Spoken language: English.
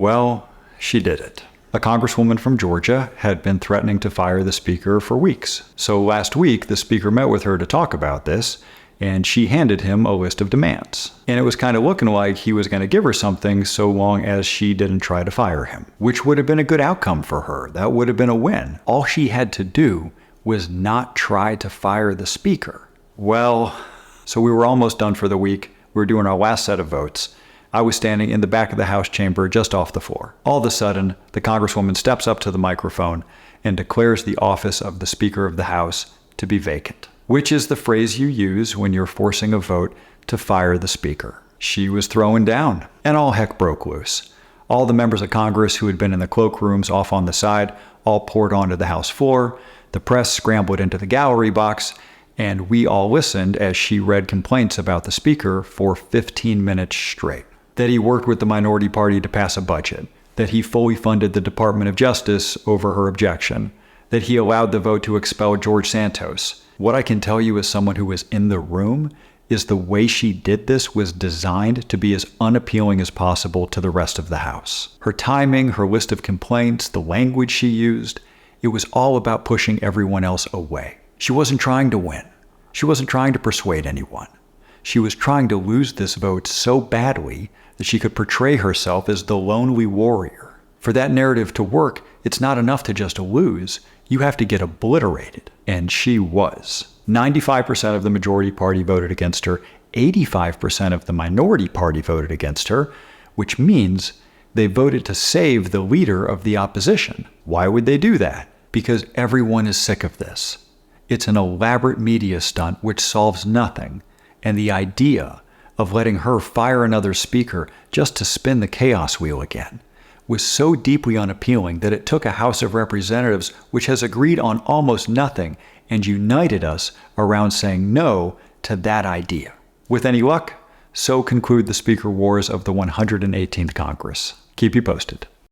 Well, she did it. A congresswoman from Georgia had been threatening to fire the speaker for weeks. So last week, the speaker met with her to talk about this, and she handed him a list of demands. And it was kind of looking like he was going to give her something so long as she didn't try to fire him, which would have been a good outcome for her. That would have been a win. All she had to do was not try to fire the speaker. Well, so we were almost done for the week. We were doing our last set of votes. I was standing in the back of the House chamber just off the floor. All of a sudden, the congresswoman steps up to the microphone and declares the office of the Speaker of the House to be vacant, which is the phrase you use when you're forcing a vote to fire the speaker. She was throwing down, and all heck broke loose. All the members of Congress who had been in the cloakrooms off on the side all poured onto the House floor. The press scrambled into the gallery box, and we all listened as she read complaints about the speaker for 15 minutes straight. That he worked with the minority party to pass a budget, that he fully funded the Department of Justice over her objection, that he allowed the vote to expel George Santos. What I can tell you as someone who was in the room is the way she did this was designed to be as unappealing as possible to the rest of the House. Her timing, her list of complaints, the language she used, it was all about pushing everyone else away. She wasn't trying to win. She wasn't trying to persuade anyone. She was trying to lose this vote so badly that she could portray herself as the lonely warrior. For that narrative to work, it's not enough to just lose. You have to get obliterated. And she was. 95% of the majority party voted against her. 85% of the minority party voted against her, which means they voted to save the leader of the opposition. Why would they do that? Because everyone is sick of this. It's an elaborate media stunt which solves nothing. And the idea of letting her fire another speaker just to spin the chaos wheel again was so deeply unappealing that it took a House of Representatives which has agreed on almost nothing and united us around saying no to that idea. With any luck, so conclude the speaker wars of the 118th Congress. Keep you posted.